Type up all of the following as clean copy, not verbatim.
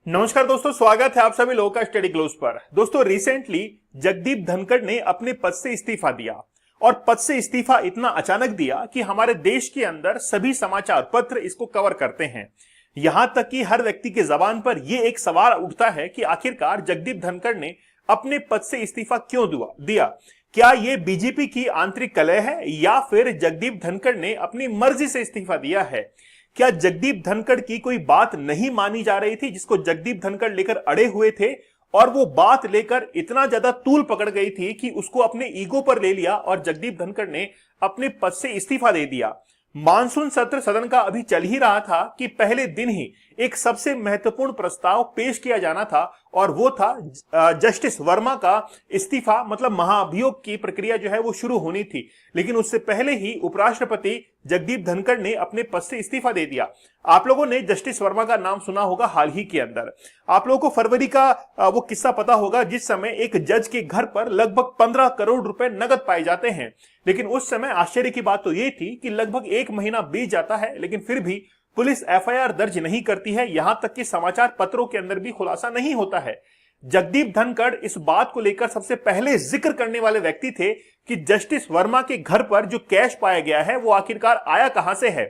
नमस्कार दोस्तों, स्वागत है आप सभी लोगों का स्टडी क्लोज पर। दोस्तों, रिसेंटली जगदीप धनखड़ ने अपने पद से इस्तीफा दिया और पद से इस्तीफा इतना अचानक दिया कि हमारे देश के अंदर सभी समाचार पत्र इसको कवर करते हैं। यहां तक कि हर व्यक्ति के जबान पर यह एक सवाल उठता है कि आखिरकार जगदीप धनखड़ ने अपने पद से इस्तीफा क्यों दिया। क्या यह बीजेपी की आंतरिक कलह है या फिर जगदीप धनखड़ ने अपनी मर्जी से इस्तीफा दिया है? क्या जगदीप धनखड़ की कोई बात नहीं मानी जा रही थी जिसको जगदीप धनखड़ लेकर अड़े हुए थे और वो बात लेकर इतना ज्यादा तूल पकड़ गई थी कि उसको अपने ईगो पर ले लिया और जगदीप धनखड़ ने अपने पद से इस्तीफा दे दिया। मानसून सत्र सदन का अभी चल ही रहा था कि पहले दिन ही एक सबसे महत्वपूर्ण प्रस्ताव पेश किया जाना था और वो था जस्टिस वर्मा का इस्तीफा, मतलब महाभियोग की प्रक्रिया जो है वो शुरू होनी थी। लेकिन उससे पहले ही उपराष्ट्रपति जगदीप धनखड़ ने अपने पद से इस्तीफा दे दिया। आप लोगों ने जस्टिस वर्मा का नाम सुना होगा हाल ही के अंदर। आप लोगों को फरवरी का वो किस्सा पता होगा जिस समय एक जज के घर पर लगभग 15 करोड़ रुपए नगद पाए जाते हैं। लेकिन उस समय आश्चर्य की बात तो ये थी कि लगभग एक महीना बीत जाता है लेकिन फिर भी पुलिस एफआईआर दर्ज नहीं करती है, यहां तक कि समाचार पत्रों के अंदर भी खुलासा नहीं होता है। जगदीप धनखड़ इस बात को लेकर सबसे पहले जिक्र करने वाले व्यक्ति थे कि जस्टिस वर्मा के घर पर जो कैश पाया गया है वो आखिरकार आया कहां से है,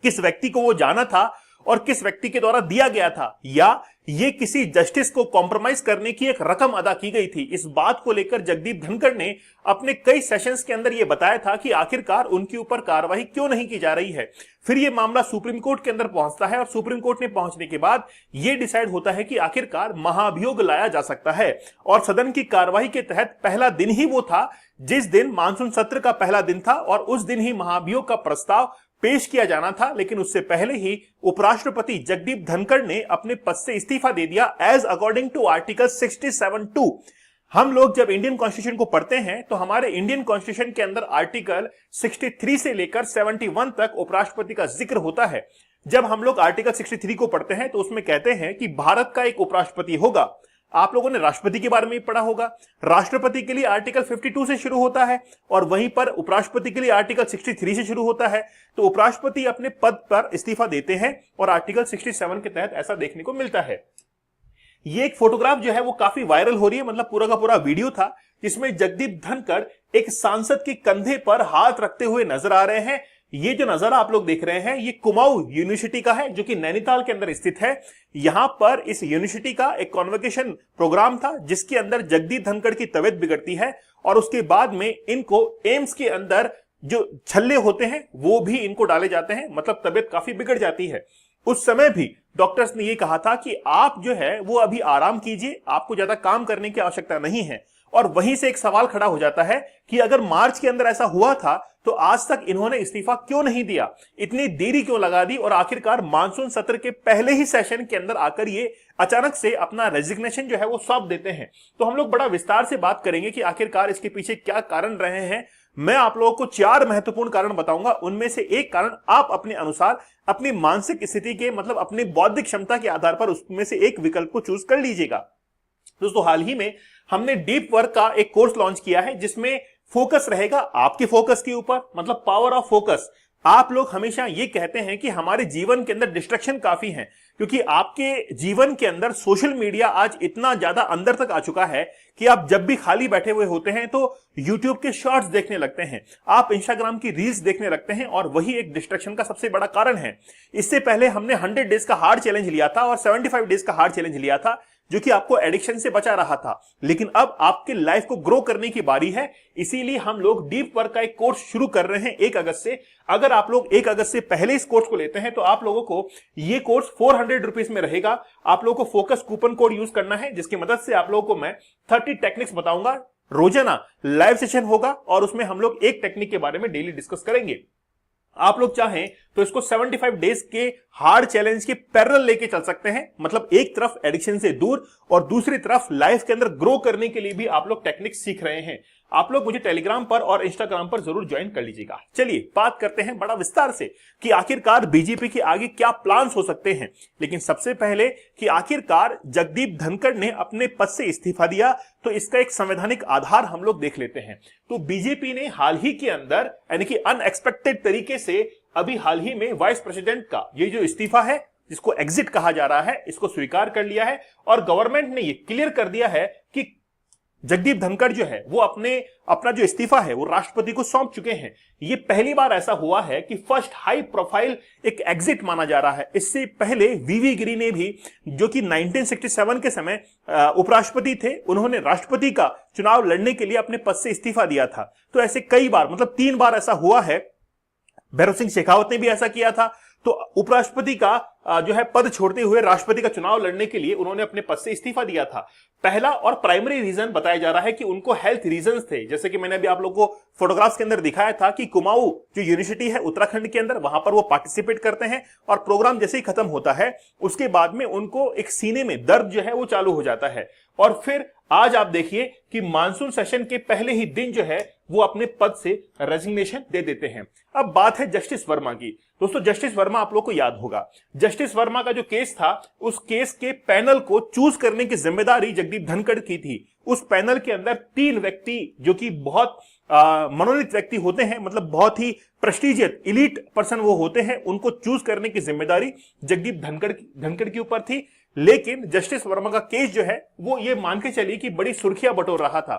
किस व्यक्ति को वो जाना था और किस व्यक्ति के द्वारा दिया गया था, या ये किसी जस्टिस को कॉम्प्रोमाइज करने की एक रकम अदा की गई थी। इस बात को लेकर जगदीप धनखड़ ने अपने कई सेशंस के अंदर यह बताया था कि आखिरकार उनके ऊपर कार्रवाई क्यों नहीं की जा रही है। फिर यह मामला सुप्रीम कोर्ट के अंदर पहुंचता है और सुप्रीम कोर्ट में पहुंचने के बाद यह डिसाइड होता है कि आखिरकार महाभियोग लाया जा सकता है। और सदन की कार्रवाई के तहत पहला दिन ही वो था जिस दिन मानसून सत्र का पहला दिन था और उस दिन ही महाभियोग का प्रस्ताव पेश किया जाना था। लेकिन उससे पहले ही उपराष्ट्रपति जगदीप धनखड़ ने अपने पद से इस्तीफा दे दिया एज अकॉर्डिंग टू आर्टिकल 67(2). हम लोग जब इंडियन कॉन्स्टिट्यूशन को पढ़ते हैं तो हमारे इंडियन कॉन्स्टिट्यूशन के अंदर आर्टिकल 63 से लेकर 71 तक उपराष्ट्रपति का जिक्र होता है। जब हम लोग आर्टिकल 63 को पढ़ते हैं तो उसमें कहते हैं कि भारत का एक उपराष्ट्रपति होगा। आप लोगों ने राष्ट्रपति के बारे में पढ़ा होगा। राष्ट्रपति के लिए आर्टिकल 52 से शुरू होता है और वहीं पर उपराष्ट्रपति के लिए आर्टिकल 63 से शुरू होता है। तो उपराष्ट्रपति अपने पद पर इस्तीफा देते हैं और आर्टिकल 67 के तहत ऐसा देखने को मिलता है। ये एक फोटोग्राफ जो है वो काफी वायरल हो रही है, मतलब पूरा का पूरा वीडियो था जिसमें जगदीप धनखड़ एक सांसद के कंधे पर हाथ रखते हुए नजर आ रहे हैं। ये जो नजारा आप लोग देख रहे हैं ये कुमाऊं यूनिवर्सिटी का है जो कि नैनीताल के अंदर स्थित है। यहां पर इस यूनिवर्सिटी का एक कॉन्वोकेशन प्रोग्राम था जिसके अंदर जगदीप धनखड़ की तबीयत बिगड़ती है और उसके बाद में इनको एम्स के अंदर जो छल्ले होते हैं वो भी इनको डाले जाते हैं, मतलब तबीयत काफी बिगड़ जाती है। उस समय भी डॉक्टर्स ने ये कहा था कि आप जो है वो अभी आराम कीजिए, आपको ज्यादा काम करने की आवश्यकता नहीं है। और वहीं से एक सवाल खड़ा हो जाता है कि अगर मार्च के अंदर ऐसा हुआ था तो आज तक इन्होंने इस्तीफा क्यों नहीं दिया, इतनी देरी क्यों लगा दी और आखिरकार मानसून सत्र के पहले ही सेशन के अंदर आकर ये अचानक से अपना रेजिग्नेशन जो है वो सौंप देते हैं। तो हम लोग बड़ा विस्तार से बात करेंगे कि आखिरकार इसके पीछे क्या कारण रहे हैं। मैं आप लोगों को 4 महत्वपूर्ण कारण बताऊंगा, उनमें से एक कारण आप अपने अनुसार अपनी मानसिक स्थिति के, मतलब अपनी बौद्धिक क्षमता के आधार पर उसमें से एक विकल्प को चूज कर लीजिएगा। दोस्तों, हाल ही में हमने डीप वर्क का एक कोर्स लॉन्च किया है जिसमें फोकस रहेगा आपके फोकस के ऊपर, मतलब पावर ऑफ फोकस। आप लोग हमेशा ये कहते हैं कि हमारे जीवन के अंदर डिस्ट्रैक्शन काफी हैं क्योंकि आपके जीवन के अंदर सोशल मीडिया आज इतना ज्यादा अंदर तक आ चुका है कि आप जब भी खाली बैठे हुए होते हैं तो YouTube के शॉर्ट्स देखने लगते हैं, आप Instagram की रील्स देखने लगते हैं और वही एक डिस्ट्रैक्शन का सबसे बड़ा कारण है। इससे पहले हमने 100 डेज का हार्ड चैलेंज लिया था और 75 डेज का हार्ड चैलेंज लिया था जो कि आपको एडिक्शन से बचा रहा था। लेकिन अब आपके लाइफ को ग्रो करने की बारी है, इसीलिए हम लोग डीप वर्क का एक कोर्स शुरू कर रहे हैं 1 अगस्त से। अगर आप लोग 1 अगस्त से पहले इस कोर्स को लेते हैं तो आप लोगों को ये कोर्स 400 रुपीज में रहेगा। आप लोगों को फोकस कूपन कोड यूज करना है जिसकी मदद से आप लोगों को मैं 30 टेक्निक्स बताऊंगा। रोजाना लाइव सेशन होगा और उसमें हम लोग एक टेक्निक के बारे में डेली डिस्कस करेंगे। आप लोग चाहें तो इसको 75 डेज के हार्ड चैलेंज के पैरेलल लेके चल सकते हैं, मतलब एक तरफ एडिक्शन से दूर और दूसरी तरफ लाइफ के अंदर ग्रो करने के लिए भी आप लोग टेक्निक सीख रहे हैं। आप लोग मुझे टेलीग्राम पर और इंस्टाग्राम पर जरूर ज्वाइन कर लीजिएगा। चलिए बात करते हैं बड़ा विस्तार से कि आखिरकार बीजेपी के आगे क्या प्लान्स हो सकते हैं। लेकिन सबसे पहले कि आखिरकार जगदीप धनखड़ ने अपने पद से इस्तीफा दिया तो इसका एक संवैधानिक आधार हम लोग देख लेते हैं। तो बीजेपी ने हाल ही के अंदर यानी कि अनएक्सपेक्टेड तरीके से अभी हाल ही में वाइस प्रेसिडेंट का ये जो इस्तीफा है जिसको एग्जिट कहा जा रहा है, इसको स्वीकार कर लिया है और गवर्नमेंट ने ये क्लियर कर दिया है कि जगदीप धनखड़ जो है वो अपना जो इस्तीफा है वो राष्ट्रपति को सौंप चुके हैं। ये पहली बार ऐसा हुआ है कि फर्स्ट हाई प्रोफाइल एक एग्जिट माना जा रहा है। इससे पहले वीवी गिरी ने भी, जो कि 1967 के समय उपराष्ट्रपति थे, उन्होंने राष्ट्रपति का चुनाव लड़ने के लिए अपने पद से इस्तीफा दिया था। तो ऐसे कई बार, मतलब 3 बार ऐसा हुआ है। भैरव सिंह शेखावत ने भी ऐसा किया था। तो उपराष्ट्रपति का जो है पद छोड़ते हुए राष्ट्रपति का चुनाव लड़ने के लिए उन्होंने अपने पद से इस्तीफा दिया था। पहला और प्राइमरी रीजन बताया जा रहा है कि उनको हेल्थ रीजंस थे। जैसे कि मैंने अभी आप लोगों को फोटोग्राफ्स के अंदर दिखाया था कि कुमाऊं जो यूनिवर्सिटी है उत्तराखंड के अंदर, वहां पर वो पार्टिसिपेट करते हैं और प्रोग्राम जैसे ही खत्म होता है उसके बाद में उनको एक सीने में दर्द जो है वो चालू हो जाता है। और फिर आज आप देखिए कि मानसून सेशन के पहले ही दिन जो है वो अपने पद से रेजिग्नेशन दे देते हैं। अब बात है जस्टिस वर्मा की। दोस्तों, जस्टिस वर्मा आप लोग को याद होगा, जस्टिस वर्मा का जो केस था, उस केस के पैनल को चूज करने की जिम्मेदारी जगदीप धनखड़ की थी। उस पैनल के अंदर 3 व्यक्ति जो कि बहुत मनोनीत व्यक्ति होते हैं, मतलब बहुत ही प्रेस्टिजियस इलीट पर्सन वो होते हैं, उनको चूज करने की जिम्मेदारी जगदीप धनखड़ के ऊपर थी। लेकिन जस्टिस वर्मा का केस जो है वो ये मान के चलिए कि बड़ी सुर्खियां बटोर रहा था।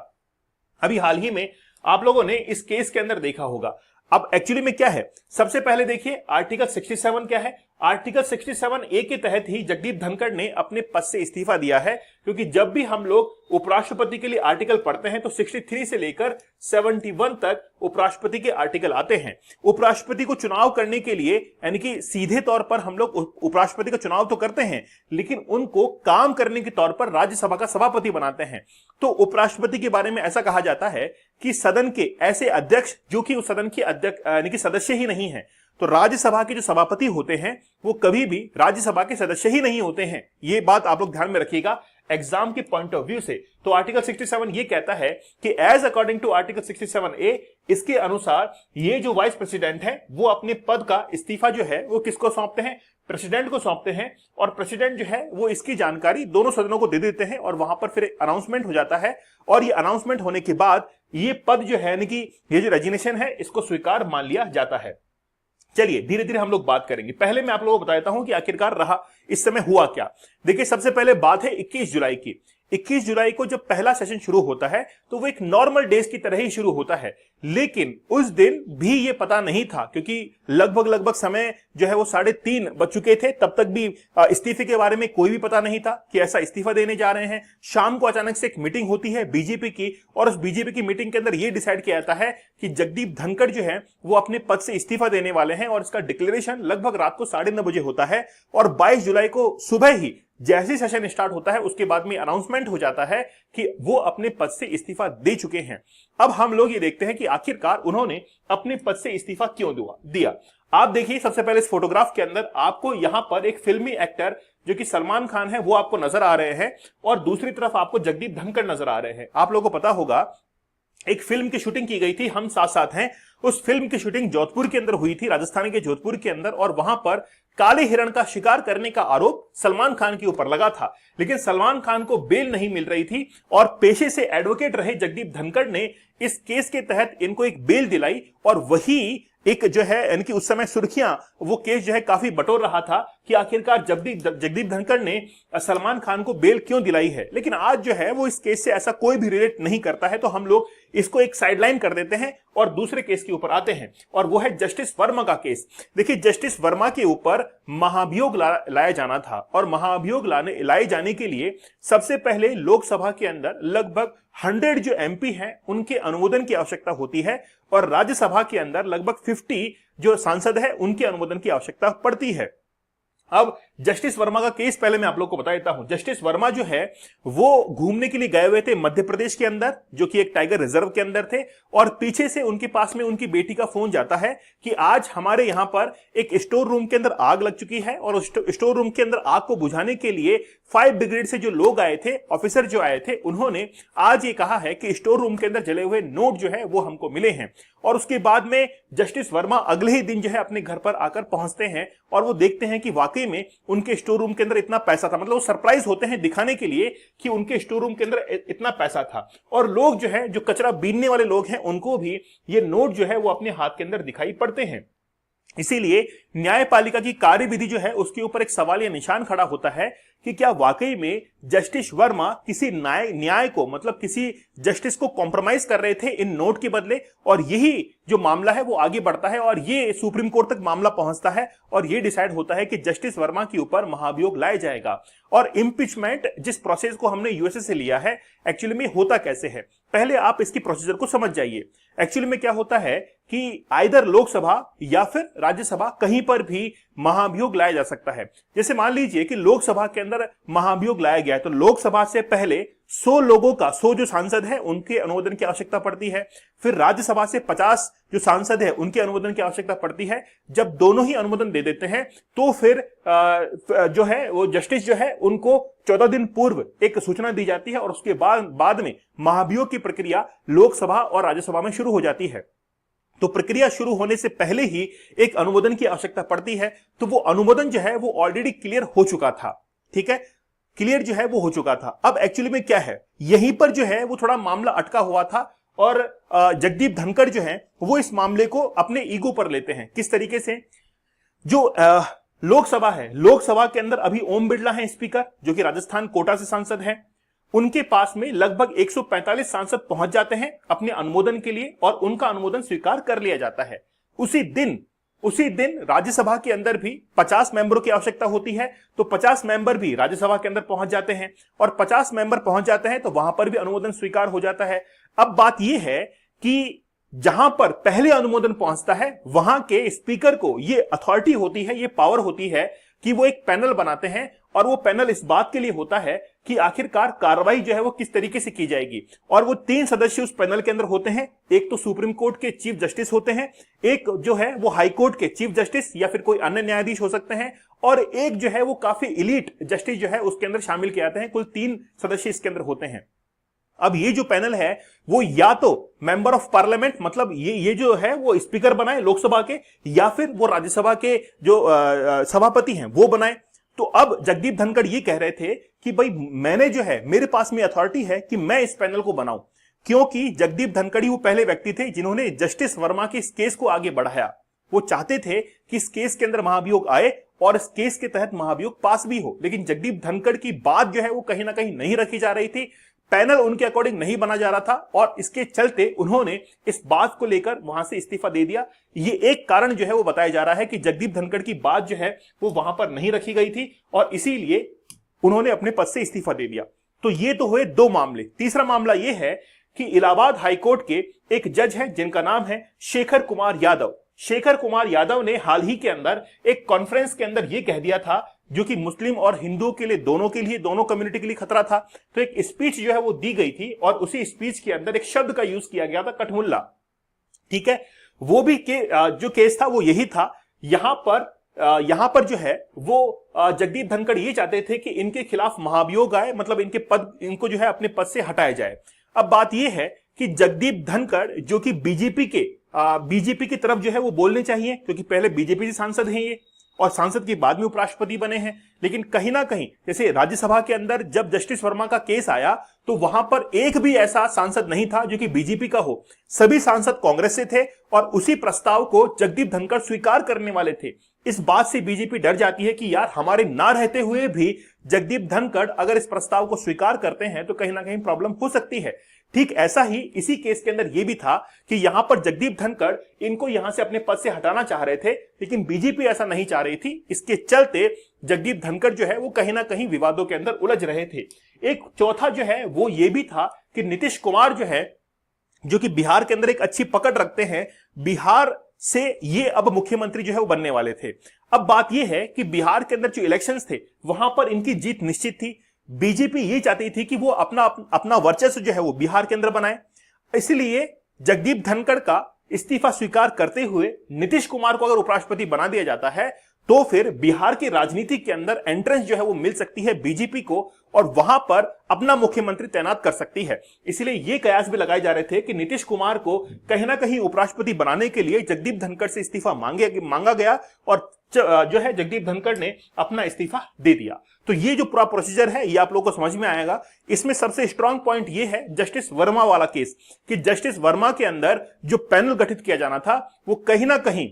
अभी हाल ही में आप लोगों ने इस केस के अंदर देखा होगा। अब एक्चुअली में क्या है, सबसे पहले देखिए आर्टिकल 67 क्या है। आर्टिकल 67A के तहत ही जगदीप धनखड़ ने अपने पद से इस्तीफा दिया है, क्योंकि जब भी हम लोग उपराष्ट्रपति के लिए आर्टिकल पढ़ते हैं तो 63 से लेकर 71 तक उपराष्ट्रपति के आर्टिकल आते हैं। उपराष्ट्रपति को चुनाव करने के लिए, यानी कि सीधे तौर पर हम लोग उपराष्ट्रपति का चुनाव तो करते हैं, लेकिन उनको काम करने के तौर पर राज्यसभा का सभापति बनाते हैं। तो उपराष्ट्रपति के बारे में ऐसा कहा जाता है कि सदन के ऐसे अध्यक्ष जो कि उस सदन के अध्यक्ष यानी कि सदस्य ही नहीं है, तो राज्यसभा के जो सभापति होते हैं वो कभी भी राज्यसभा के सदस्य ही नहीं होते हैं। ये बात आप लोग ध्यान में रखिएगा एग्जाम के पॉइंट ऑफ व्यू से। तो आर्टिकल 67 ये कहता है कि as according to article 67A, इसके अनुसार ये जो वाइस प्रेसिडेंट है वो अपने पद का इस्तीफा जो है वो किसको सौंपते हैं, प्रेसिडेंट को सौंपते हैं। और प्रेसिडेंट जो है वो इसकी जानकारी दोनों सदनों को दे देते हैं और वहां पर फिर अनाउंसमेंट हो जाता है। और ये अनाउंसमेंट होने के बाद ये पद जो है, यानी कि ये जो रेजिग्नेशन है, इसको स्वीकार मान लिया जाता है। चलिए धीरे धीरे हम लोग बात करेंगे। पहले मैं आप लोगों को बताता हूं कि आखिरकार रहा इस समय हुआ क्या। देखिए, सबसे पहले बात है 21 जुलाई की। 21 जुलाई को जब पहला सेशन शुरू होता है तो वो एक नॉर्मल डेज की तरह ही शुरू होता है, लेकिन उस दिन भी ये पता नहीं था, क्योंकि लगभग समय जो है वो 3:30 बज चुके थे। तब तक भी इस्तीफे के बारे में कोई भी पता नहीं था कि ऐसा इस्तीफा देने जा रहे हैं। शाम को अचानक से एक मीटिंग होती है बीजेपी की, और उस बीजेपी की मीटिंग के अंदर ये डिसाइड किया जाता है कि जगदीप धनखड़ जो है वो अपने पद से इस्तीफा देने वाले हैं, और इसका डिक्लेरेशन लगभग रात को 9:30 बजे होता है। और 22 जुलाई को सुबह ही जैसे सेशन स्टार्ट होता है उसके बाद में अनाउंसमेंट हो जाता है कि वो अपने पद से इस्तीफा दे चुके हैं। अब हम लोग ये देखते हैं कि आखिरकार उन्होंने अपने पद से इस्तीफा क्यों दिया। आप देखिए, सबसे पहले इस फोटोग्राफ के अंदर आपको यहां पर एक फिल्मी एक्टर जो कि सलमान खान है वो आपको नजर आ रहे हैं, और दूसरी तरफ आपको जगदीप धनखड़ नजर आ रहे हैं। आप लोगों को पता होगा एक फिल्म की शूटिंग की गई थी, हम साथ साथ हैं। उस फिल्म की शूटिंग जोधपुर के अंदर हुई थी, राजस्थान के जोधपुर के अंदर, और वहां पर काले हिरण का शिकार करने का आरोप सलमान खान के ऊपर लगा था। लेकिन सलमान खान को बेल नहीं मिल रही थी, और पेशे से एडवोकेट रहे जगदीप धनखड़ ने इस केस के तहत इनको एक बेल दिलाई। और वही एक जो है, यानी कि उस समय सुर्खियां, वो केस जो है काफी बटोर रहा था कि आखिरकार जगदीप धनखड़ ने सलमान खान को बेल क्यों दिलाई है। लेकिन आज जो है वो इस केस से ऐसा कोई भी रिलेट नहीं करता है, तो हम लोग इसको एक साइडलाइन कर देते हैं और दूसरे केस के ऊपर आते हैं, और वो है जस्टिस वर्मा का केस। देखिए, जस्टिस वर्मा के ऊपर महाभियोग लाया जाना था, और महाभियोग लाए जाने के लिए सबसे पहले लोकसभा के अंदर लगभग 100 जो एमपी हैं उनके अनुमोदन की आवश्यकता होती है, और राज्यसभा के अंदर लगभग 50 जो सांसद है उनके अनुमोदन की आवश्यकता पड़ती है। अब जस्टिस वर्मा का केस पहले मैं आप लोग को बता देता हूं। जस्टिस वर्मा जो है वो घूमने के लिए गए हुए थे मध्य प्रदेश के अंदर, जो कि एक टाइगर रिजर्व के अंदर थे, और पीछे से उनके पास में उनकी बेटी का फोन जाता है कि आज हमारे यहां पर एक स्टोर रूम के अंदर आग लग चुकी है, और स्टोर रूम के अंदर आग को बुझाने के लिए फायर ब्रिगेड से जो लोग आए थे, ऑफिसर जो आए थे, उन्होंने आज ये कहा है कि स्टोर रूम के अंदर जले हुए नोट जो है वो हमको मिले हैं। और उसके बाद में जस्टिस वर्मा अगले ही दिन जो है अपने घर पर आकर पहुंचते हैं, और वो देखते हैं कि वाकई में उनके स्टोर रूम के अंदर इतना पैसा था। मतलब वो सरप्राइज होते हैं दिखाने के लिए कि उनके स्टोर रूम के अंदर इतना पैसा था। और लोग जो है, जो कचरा बीनने वाले लोग हैं, उनको भी ये नोट जो है वो अपने हाथ के अंदर दिखाई पड़ते हैं। इसीलिए न्यायपालिका की कार्यविधि जो है उसके ऊपर एक सवाल या निशान खड़ा होता है कि क्या वाकई में जस्टिस वर्मा किसी न्याय को, मतलब किसी जस्टिस को कॉम्प्रोमाइज कर रहे थे इन नोट के बदले, और यही जो मामला है वो आगे बढ़ता है और ये सुप्रीम कोर्ट तक मामला पहुंचता है और ये डिसाइड होता है कि जस्टिस वर्मा के ऊपर महाभियोग लाया जाएगा। और इम्पीचमेंट जिस प्रोसेस को हमने यूएसए से लिया है एक्चुअली में होता कैसे है, पहले आप इसकी प्रोसीजर को समझ जाइए। एक्चुअली में क्या होता है कि आइदर लोकसभा या फिर राज्यसभा कहीं पर भी महाभियोग लाया जा सकता है। जैसे मान लीजिए कि लोकसभा के अंदर महाभियोग लाया गया है तो लोकसभा से पहले 100 लोगों का, 100 जो सांसद हैं उनके अनुमोदन की आवश्यकता पड़ती है। फिर राज्यसभा से 50 जो सांसद हैं उनके अनुमोदन की आवश्यकता पड़ती है। जब दोनों ही अनुमोदन दे देते हैं तो फिर जो है वो जस्टिस जो है उनको 14 दिन पूर्व एक सूचना दी जाती है और उसके बाद में महाभियोग की प्रक्रिया लोकसभा और राज्यसभा में शुरू हो जाती है। तो प्रक्रिया शुरू होने से पहले ही एक अनुमोदन की आवश्यकता पड़ती है, तो वो अनुमोदन जो है वो ऑलरेडी क्लियर हो चुका था। ठीक है, क्लियर जो है वो हो चुका था। अब एक्चुअली में क्या है, यहीं पर जो है वो थोड़ा मामला अटका हुआ था और जगदीप धनखड़ जो है वो इस मामले को अपने ईगो पर लेते हैं। किस तरीके से, जो लोकसभा है, लोकसभा के अंदर अभी ओम बिरला है स्पीकर, जो कि राजस्थान कोटा से सांसद है। उनके पास में लगभग 145 सांसद पहुंच जाते हैं अपने अनुमोदन के लिए और उनका अनुमोदन स्वीकार कर लिया जाता है। उसी दिन राज्यसभा के अंदर भी 50 मेंबरों की आवश्यकता होती है, तो 50 मेंबर भी राज्यसभा के अंदर पहुंच जाते हैं और 50 मेंबर पहुंच जाते हैं तो वहां पर भी अनुमोदन स्वीकार हो जाता है। अब बात यह है कि जहां पर पहले अनुमोदन पहुंचता है वहां के स्पीकर को ये अथॉरिटी होती है, ये पावर होती है कि वो एक पैनल बनाते हैं और वो पैनल इस बात के लिए होता है कि आखिरकार कार्रवाई जो है वो किस तरीके से की जाएगी। और वो 3 सदस्य उस पैनल के अंदर होते हैं, एक तो सुप्रीम कोर्ट के चीफ जस्टिस होते हैं, एक जो है वो हाई कोर्ट के चीफ जस्टिस या फिर कोई अन्य न्यायाधीश हो सकते हैं, और एक जो है वो काफी इलीट जस्टिस जो है उसके अंदर शामिल किए जाते हैं। कुल 3 सदस्य इसके अंदर होते हैं। अब ये जो पैनल है वो या तो मेंबर ऑफ पार्लियामेंट, मतलब ये जो है वो स्पीकर बनाए लोकसभा के, या फिर वो राज्यसभा के जो सभापति हैं वो बनाए। तो अब जगदीप धनखड़ ये कह रहे थे कि भाई मैंने जो है, मेरे पास में अथॉरिटी है कि मैं इस पैनल को बनाऊं, क्योंकि जगदीप धनखड़ ही वो पहले व्यक्ति थे जिन्होंने जस्टिस वर्मा के इस केस को आगे बढ़ाया। वो चाहते थे कि इस केस के अंदर महाभियोग आए और इस केस के तहत महाभियोग पास भी हो, लेकिन जगदीप धनखड़ की बात जो है वो कहीं ना कहीं नहीं रखी जा रही थी, पैनल उनके अकॉर्डिंग नहीं बना जा रहा था और इसके चलते उन्होंने इस बात को लेकर वहां से इस्तीफा दे दिया। ये एक कारण जो है वो बताया जा रहा है कि जगदीप धनखड़ की बात जो है वो वहां पर नहीं रखी गई थी और इसीलिए उन्होंने अपने पद से इस्तीफा दे दिया। तो ये तो हुए 2 मामले। तीसरा मामला ये है कि इलाहाबाद हाईकोर्ट के एक जज हैं जिनका नाम है शेखर कुमार यादव। शेखर कुमार यादव ने हाल ही के अंदर एक कॉन्फ्रेंस के अंदर यह कह दिया था, जो कि मुस्लिम और हिंदुओं के लिए, दोनों कम्युनिटी के लिए खतरा था। तो एक स्पीच जो है वो दी गई थी और उसी स्पीच के अंदर एक शब्द का यूज किया गया था, कठमुल्ला। ठीक है, वो भी जो केस था वो यही था। यहां पर जो है वो जगदीप धनखड़ ये चाहते थे कि इनके खिलाफ महाभियोग आए, मतलब इनको जो है अपने पद से हटाया जाए। अब बात यह है कि जगदीप धनखड़ जो कि बीजेपी की तरफ जो है वो बोलने चाहिए, क्योंकि पहले बीजेपी से सांसद हैं ये और सांसद के बाद में उपराष्ट्रपति बने हैं। लेकिन कहीं ना कहीं जैसे राज्यसभा के अंदर जब जस्टिस वर्मा का केस आया तो वहां पर एक भी ऐसा सांसद नहीं था जो कि बीजेपी का हो, सभी सांसद कांग्रेस से थे और उसी प्रस्ताव को जगदीप धनखड़ स्वीकार करने वाले थे। इस बात से बीजेपी डर जाती है कि यार हमारे ना रहते हुए भी जगदीप धनखड़ अगर इस प्रस्ताव को स्वीकार करते हैं तो कहीं ना कहीं प्रॉब्लम हो सकती है। ठीक ऐसा ही इसी केस के अंदर यह भी था कि यहां पर जगदीप धनखड़ इनको यहां से अपने पद से हटाना चाह रहे थे, लेकिन बीजेपी ऐसा नहीं चाह रही थी। इसके चलते जगदीप धनखड़ जो है वो कहीं ना कहीं विवादों के अंदर उलझ रहे थे। एक चौथा जो है वो ये भी था कि नीतीश कुमार जो है, जो कि बिहार के अंदर एक अच्छी पकड़ रखते हैं, बिहार से ये अब मुख्यमंत्री जो है वो बनने वाले थे। अब बात यह है कि बिहार के अंदर जो इलेक्शंस थे वहां पर इनकी जीत निश्चित थी। बीजेपी ये चाहती थी कि वो अपना वर्चस्व जो है वो बिहार के अंदर बनाए, इसलिए जगदीप धनखड़ का इस्तीफा स्वीकार करते हुए नीतीश कुमार को अगर उपराष्ट्रपति बना दिया जाता है तो फिर बिहार की राजनीति के अंदर एंट्रेंस जो है वो मिल सकती है बीजेपी को और वहां पर अपना मुख्यमंत्री तैनात कर सकती है। इसलिए ये कयास भी लगाए जा रहे थे कि नीतीश कुमार को कहीं ना कहीं उपराष्ट्रपति बनाने के लिए जगदीप धनखड़ से इस्तीफा मांगा गया और जो है जगदीप धनखड़ ने अपना इस्तीफा दे दिया। तो ये जो पूरा प्रोसीजर है ये आप लोगों को समझ में आएगा। इसमें सबसे स्ट्रांग पॉइंट ये है जस्टिस वर्मा वाला केस, कि जस्टिस वर्मा के अंदर जो पैनल गठित किया जाना था वो कहीं ना कहीं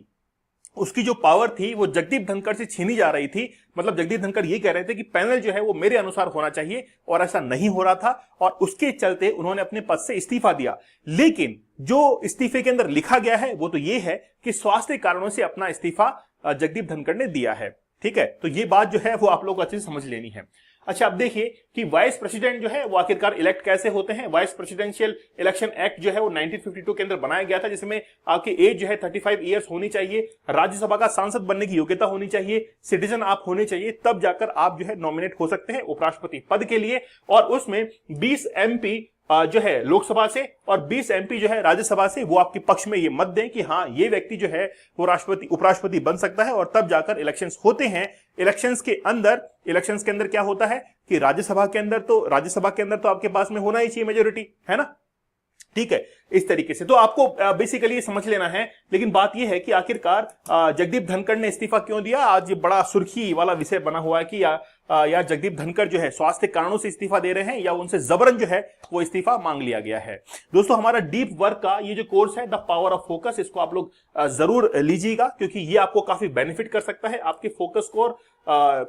उसकी जो पावर थी वो जगदीप धनखड़ से छीनी जा रही थी। मतलब जगदीप धनखड़ ये कह रहे थे कि पैनल जो है वो मेरे अनुसार होना चाहिए, और ऐसा नहीं हो रहा था, और उसके चलते उन्होंने अपने पद से इस्तीफा दिया। लेकिन जो इस्तीफे के अंदर लिखा गया है वो तो ये है कि स्वास्थ्य कारणों से अपना इस्तीफा जगदीप धनखड़ ने दिया है। ठीक है, तो ये बात जो है वो आप लोग अच्छे से समझ लेनी है। अच्छा, अब देखिए कि वाइस प्रेसिडेंट जो है वो आखिरकार इलेक्ट कैसे होते हैं। वाइस प्रेसिडेंशियल इलेक्शन एक्ट जो है वो 1952 के अंदर बनाया गया था, जिसमें आपकी एज जो है 35 इयर्स होनी चाहिए, राज्यसभा का सांसद बनने की योग्यता होनी चाहिए, सिटीजन आप होने चाहिए, तब जाकर आप जो है नॉमिनेट हो सकते हैं उपराष्ट्रपति पद के लिए। और उसमें 20 MP जो है लोकसभा से और 20 MP जो है राज्यसभा से, वो आपके पक्ष में ये मत दें कि हाँ ये व्यक्ति जो है वो राष्ट्रपति उपराष्ट्रपति बन सकता है, और तब जाकर इलेक्शंस होते हैं। इलेक्शंस के अंदर क्या होता है कि राज्यसभा के अंदर तो आपके पास में होना ही चाहिए मेजोरिटी, है ना। ठीक है, इस तरीके से तो आपको बेसिकली समझ लेना है। लेकिन बात यह है कि आखिरकार जगदीप धनखड़ ने इस्तीफा क्यों दिया। आज ये बड़ा सुर्खी वाला विषय बना हुआ है कि या जगदीप धनखड़ जो है स्वास्थ्य कारणों से इस्तीफा दे रहे हैं, या उनसे जबरन जो है वो इस्तीफा मांग लिया गया है। दोस्तों, हमारा डीप वर्क का ये जो कोर्स है द पावर ऑफ फोकस, इसको आप लोग जरूर लीजिएगा, क्योंकि ये आपको काफी बेनिफिट कर सकता है आपके फोकस को और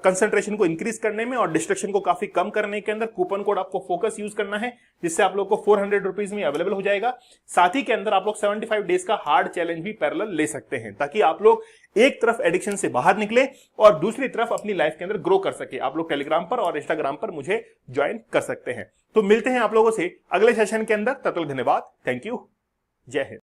कंसंट्रेशन को इंक्रीज करने में, और डिस्ट्रैक्शन को काफी कम करने के अंदर। कूपन कोड आपको फोकस यूज करना है, जिससे आप लोग को 400 रुपीज में अवेलेबल हो जाएगा। साथ ही के अंदर आप लोग 75 डेज का हार्ड चैलेंज भी पैरेलल ले सकते हैं, ताकि आप लोग एक तरफ एडिक्शन से बाहर निकले और दूसरी तरफ अपनी लाइफ के अंदर ग्रो कर सके। आप लोग टेलीग्राम पर और इंस्टाग्राम पर मुझे ज्वाइन कर सकते हैं। तो मिलते हैं आप लोगों से अगले सेशन के अंदर। तब तक धन्यवाद, थैंक यू, जय हिंद।